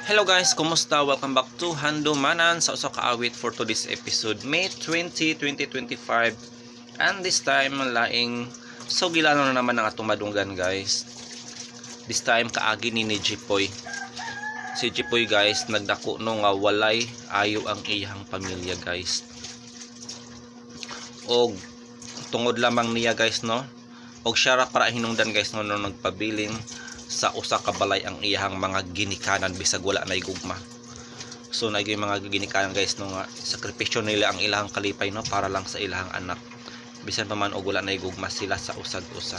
Hello guys, kumusta? Welcome back to Hando Manan sa usa ka awit for today's episode, May 20, 2025. And this time, laing gilano na naman ang atong madunggan guys. This time, kaagi ni Jipoy. Si Jipoy guys, nagdako no nga walay ayo ang iyang pamilya guys. Og tungod lamang niya guys no. Og siya ra para hinungdan guys no nagpabilin sa usa ka balay ang iyang mga ginikanan bisag wala nay gugma. So nagyo mga ginikanan guys no nga sakripisyo nila ang ilang kalipay no para lang sa ilang anak. Bisan pa man og wala nay gugma sila sa usag-usa.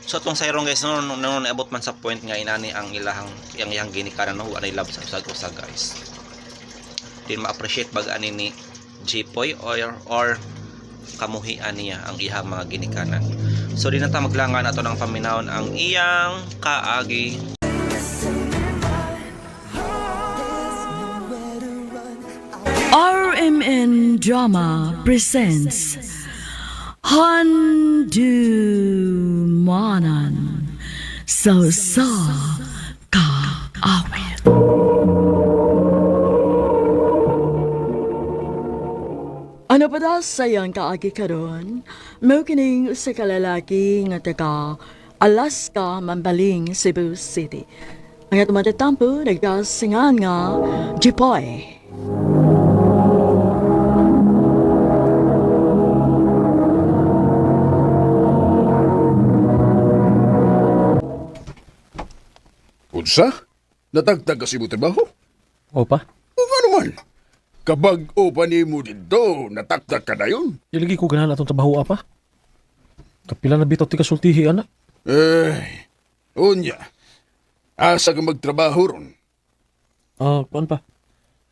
So atong sayrong guys no naabot man sa point nga inani ang iyang ginikanan no wala nay love sa usag-usa guys. Din ma-appreciate bag ani ni Jipoy or kamuhian niya ang iyang mga ginikanan. So di na ta maglangan ato ng paminawon ang iyang kaagi. RMN Drama presents Handumanan Sa Kaawit. Ano pa daw sayang kaagi karon? Mao kining usa ka lalaki nga taga Alaska, Mambaling, Cebu City. Ang atong matatampo nagkasingan nga Jipoy. Unsa? Natagtag kasi mo trabaho? Opa, O ano man? Kabag o pa ni mo dito, nataktak ka na yun? ilagi ko ganahan atong trabaho apa. Kapila na bitaw ti kasultihi anak. Unya. Asa ka magtrabaho ron? Kuan pa?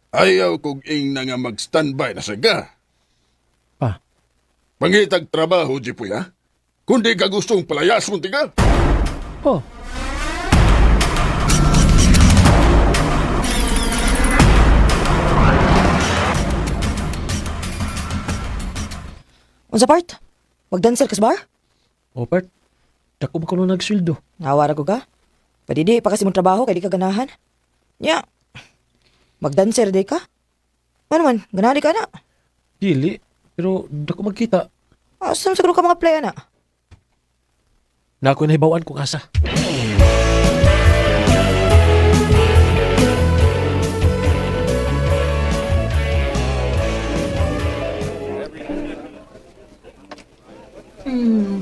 Ayaw kong ing na nga mag-standby na saga. Pa, Pangitag trabaho, Jipoy, ha? Kundi ka gustong palayas mo, tiga? oh, Unsa part? Magdancer ka sa bar? Opert, dako ba ko nung nagsweldo? Nawara ko ka? Padidi pa kasi mong trabaho kay di ka ganahan. Nya. Magdancer di ka? Ano man, ganahan di ka na. Dili, pero dako magkita. Asam sa ka mga playa na. Na ako nahibawaan kung asa.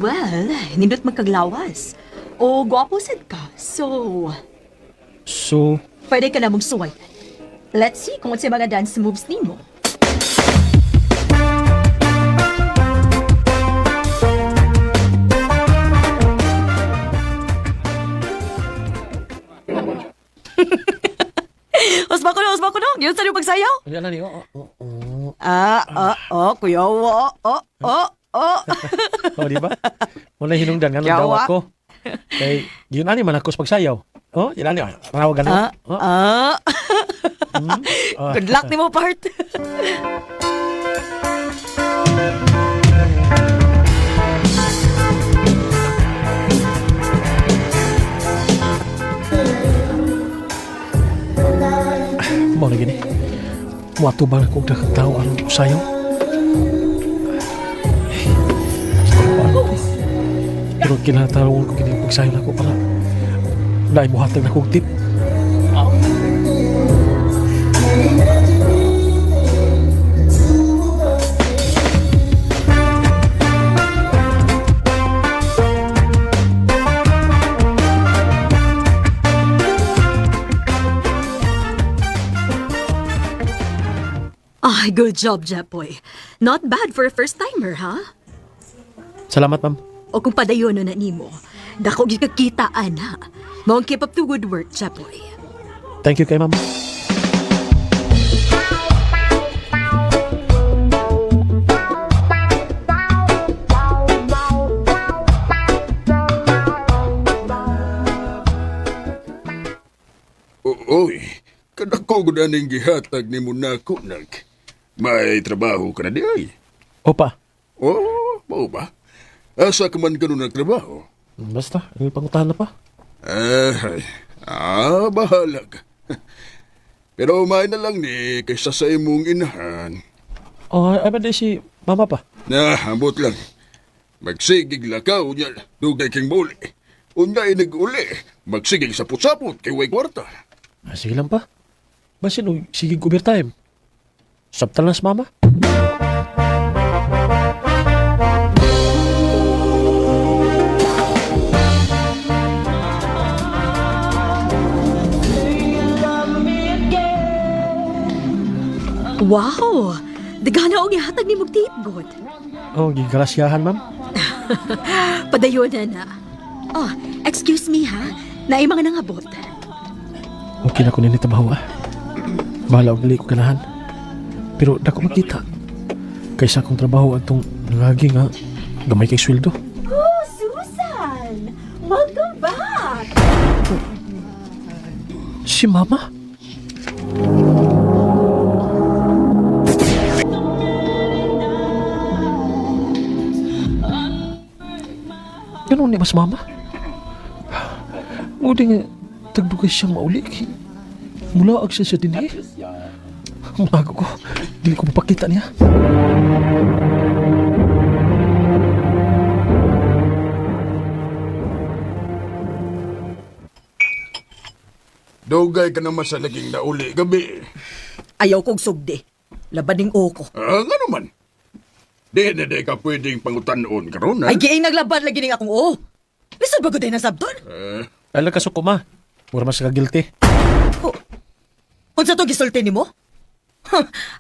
Well, nindot magkaglawas. O gwapo sad ka. So, Pwede ka na mong suway. Let's see kung sa mga dance moves nimo. Osba ko no. Yun sa yung pagsayaw? Ano na niyo? Kuyawa. Di ba? Wala hinungdan nga nung Yawa. dawat ko. Kay, yun ani man ako sa pagsayaw. Yun ani, manawag ano? Good luck ni mo, part. Mau lagi ni. Muatu bang ako udah tahu alam sayaw. Pero kinatalong ko kini pagsayaw ako para dahil buhatan na kong tip. Ay, good job, Jepoy. Not bad for a first-timer, ha? Salamat, ma'am. O kung padayon na nimo, dako gyud kakitaan, ha? Mao keep up the good work, Jepoy. Thank you kay ma'am. Oy, kadako ko na ning gihatag ni mo na ko, nag. May trabaho ka na di ay. Opa, Mao ba? Asa ka man ganun nagtrabaho? basta, may pangutahan na pa. Bahala ka. Pero may na lang ni kaysa sa imong inahan. Oh, ay ba di si mama pa? Ambot lang. Magsigig lakaw niya, dugay king muli. Unya ay nag-uli, magsigig sapot-sapot kay way kwarta. Ah, sige lang pa. Basin o sige overtime. Sabtal na sa mama. Wow! Dagana og ihatag ni mong tipgot. Oh, gigrasyahan ma'am. Padayon na. Oh, excuse me ha. Naay mga nangabot. Okay na ko nini trabaho ah. Bahala og dili ko ganahan. Pero dako makita. Kaysa akong trabaho atong nangagi nga gamay kay sweldo. Oh, Susan! Welcome back! Si mama? Ganun ni mas mama? Mudi nga tagdugay siyang mauli. Mula ag siya sa dinhi. Mago ko. Dili ko mapakita niya. Dugay ka naman sa naging nauli gabi. Ayaw kong sugdi. Laban ng oko. Nga naman. Di na di ka pwedeng pangutanon karon ha? Ay, giing naglaban lagi ning akong oo. Lisod ba ko din na sabton? Ay lang kasok ko ma. Mura mas ka-guilty. Unsa to gisulti nimo?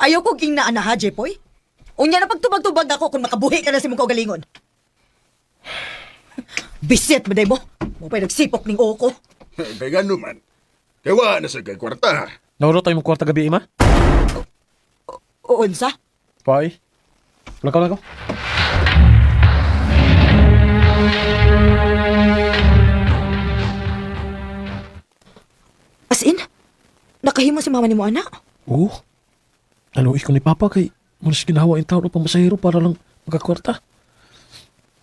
Ayaw ko ging naa na ha, Jepoy. Unya na pagtubag-tubag ako kung makabuhi ka na si mong kaugalingon. Bisit ba day mo? Mo pa'y nagsipok ning oko. Kaya nga naman. Kaya na sa kay kwarta. Nauro tayo mong kwarta gabi, ima? O unsa? Pay. Wala ko. As in? Nakahimo si mama ni mo, anak? Oo. Naluwi ko ni Papa kay munas ginawa yung taon upang masahiro para lang magkakwarta.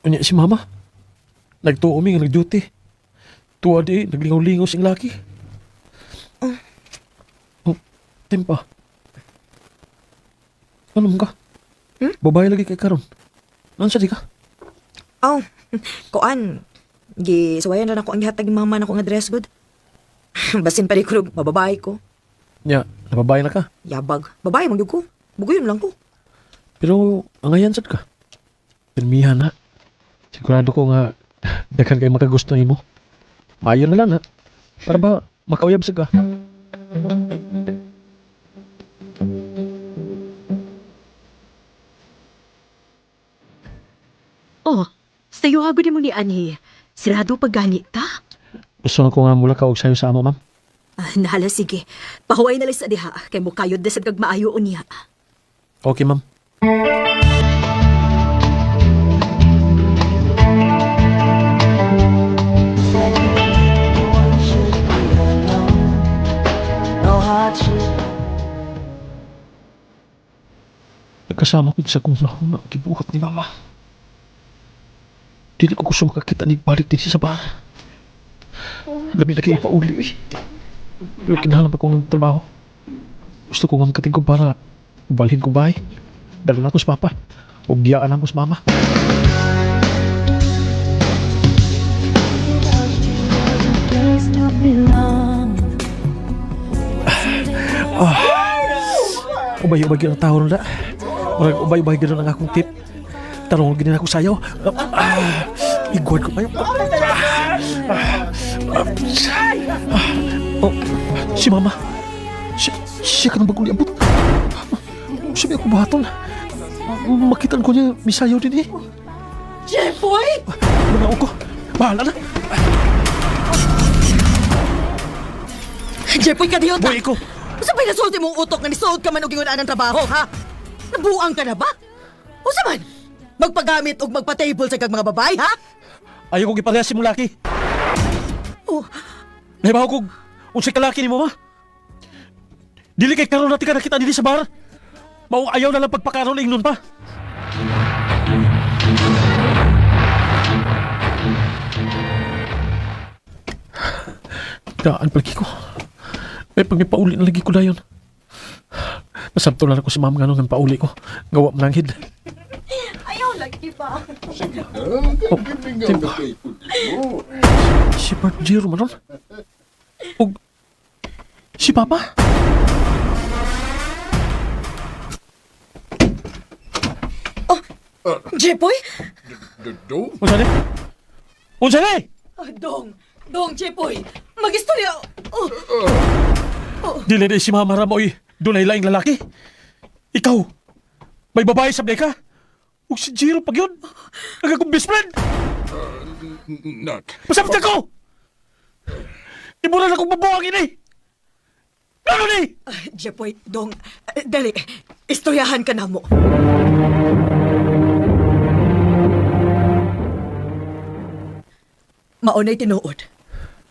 Unya si Mama. Nagtuumi nga nag-duty. Tuwa di, naglingaw-lingaw sing laki. Oh, Timpa. Ano mo ka? Babae lagi kay karon. Nansa di ka? Oh, kuan. Suwayan na ako ang gihatag ni mama na ko nga dress good. Basin pa rin ko, mababae ko. Nya, nababae na ka. Yabag. Babae, magyug ko. Bugoyon lang ko. Pero, angayan sad ka. Pirmihan na. Sigurado ko nga, daghan kay makagusto mo. Maayo na lang na. Para ba, makauyab sa ka. Oh, sayo hago mo ni Ani. Sirado pag gani ta. Gusto na ko nga mula ka og sayo sa amo, ma'am. Nahala, sige. Pahuway na lang sa diha. Kay mo kayod desad kag maayo niya. Okay, ma'am. Nagkasama ko sa kung na gibuhat ni mama. Dili ko gusto makakita ni balik din siya sa bahay. Labi na kayo ipauli eh. Pero kinahalan pa kong trabaho. Gusto ko nga makating ko para ubalhin ko bahay. Dalo na ko sa papa. O biyaan na ko sa mama. Ubay-ubay gano'n ang tao na. Ubay-ubay gano'n ang akong tip. Tarong gano'n ako sayaw. Iguan ko kayo. Oh, si mama. Siya ka nang bagong liabot. Sabi ako bahaton. Makitaan ko niya misayaw din eh. Jepoy! Manaw ko. Bahala na. Jepoy ka diyon ta! Boy ko. Sa pinasulti mong utok nga nisuod ka man og ingunaan ng trabaho, ha? Nabuang ka na ba? O man? Magpagamit o magpa-table sa kag mga babae, ha? Ayaw kong iparehas si mong laki. Oh, Nahibaw ko. Unsay kalaki ni mo, ma? Dili kay karon natin ka nakita dili sa bar. Mao ayaw na lang pagpakaroon ingnon pa. Daan palagi ko. Kaya pag may pauli na lagi ko dayon. Masabto lang ako si ma'am nga nung pauli ko. Gawa mananghid. Ayaw lagi pa. Kinigaw na kay mo. Si Bart Jiro man ron. O, si Papa? Jepoy? Dong? Unsa ni? Unsa ni? Dong, Jepoy. Magistorya. Dili na si Mama Ramoy. Doon ay laing lalaki. Ikaw, may babae sabay ka. O si Jiro pag yun. Ang akong best friend. Nak. Masabot ako! Iburan akong babuhangin eh! Ano ni? Jepoy, Dong, dali, istoryahan ka na mo. Maunay tinuod.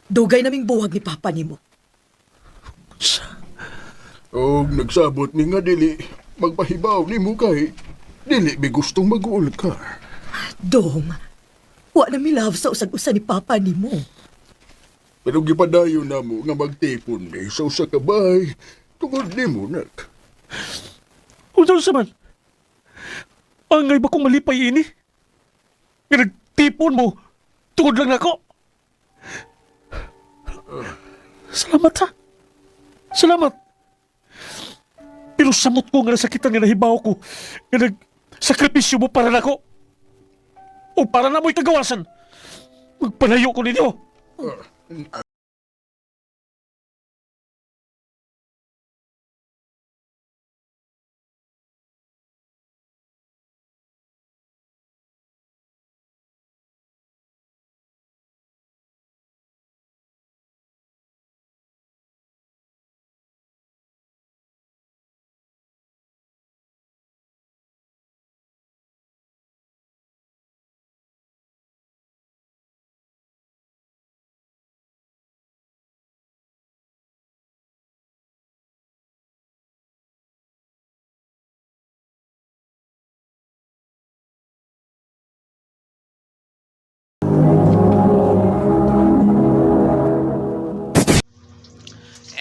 Dugay naming buwag ni Papa nimo. Og nagsabot ni nga dili magpahibaw ni mo kay dili mi gustong mag-uol ka. Dong, wa na mi love sa usag-usa ni Papa nimo. Pero gipadayon na mo nga magtipon mi sa usa ka bahay tungod nimo nak. Unsa sa man? Angay ba kong malipay ini? Nga nagtipon mo, tungod lang ako. Salamat ha. Salamat. Pero samot ko nga nasakitan nga nahibaw ko nga nagsakripisyo mo para nako. O para na mo'y kagawasan. Magpalayo ko ninyo.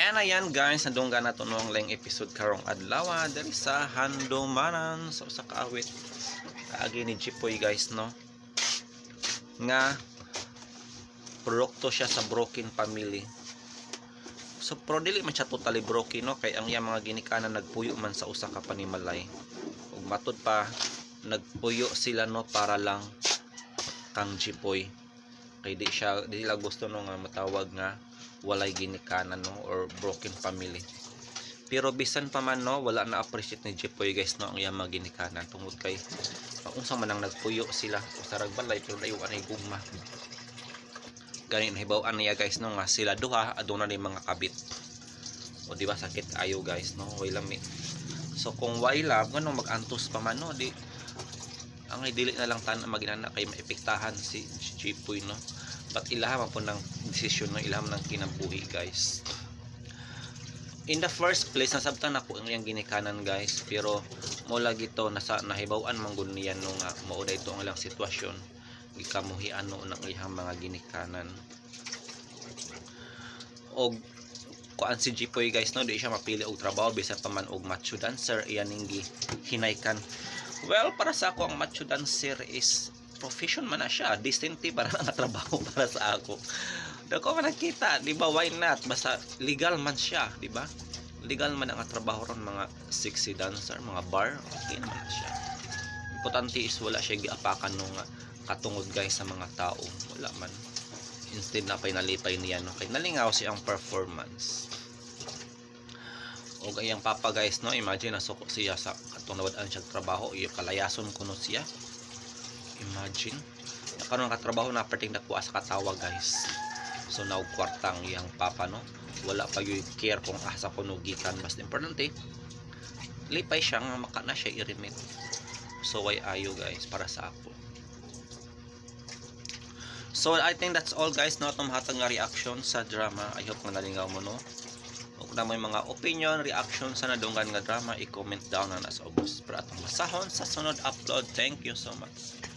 And ayan guys, nadunggan na to nung lang episode karong adlaw dali sa Handumanan sa usa ka awit kaagi ni Jipoy guys no. Nga produkto siya sa broken family. So pero dili man siya totally broken no kay ang iyang mga ginikanan nagpuyo man sa usa ka panimalay. Ug matud pa nagpuyo sila no para lang kang Jipoy. Kay di sila gusto no nga matawag nga walay ginikanan no or broken family. Pero bisan pa man no wala na appreciate ni Jipoy guys no ang iyang mga ginikanan tungod kay unsa man ang nagpuyo sila sa ragbalay pero layo anay gugma. Ganin hibaw-an niya guys no nga sila duha aduna ni mga kabit. O di ba sakit ayo guys no way lami. So kung way love ngano magantos pa man no di ang dili na lang tan maginana kay maepektahan si Jipoy no. But ilaham po ng desisyon no ilaham ng kinabuhi guys. In the first place nasabtan ako ang iyang ginikanan guys pero mo lagi to nasa nahibaw-an man gud niya no nga mao dayto ang ilang sitwasyon gikamuhian no ng iyang mga ginikanan. Og kuan si Jipoy guys no di siya mapili og trabaho bisan pa man og macho dancer iyan ning hinaykan. Well para sa ako ang macho dancer is profession man na siya, distinti para nga trabaho para sa ako. Dako man nakita, di ba why not? Basta legal man siya, di ba? Legal man ang trabaho ron mga sexy dancer, mga bar, okay naman na siya. Importante is wala siya giapakan nung katungod guys sa mga tao, wala man. Instead na pay nalipay niya no, kay nalingaw siyang performance. O gayang papa guys no, imagine nasuko siya sa katong nawad-an siya trabaho, iyo kalayason kuno siya. Imagine karon katrabaho na perting nakuha sa katawa guys. So now kwartang yang papa no wala pa yung care kung asa ko gikan. Mas importante lipay siya nga maka na siya i-remit. So why ayo guys para sa ako. So I think that's all guys no, itong hatag nga reaction sa drama. I hope nga nalingaw mo no. Kung na may mga opinion, reaction sa nadunggan nga drama, i-comment down na nasa ubos para atong masahon sa sunod upload. Thank you so much.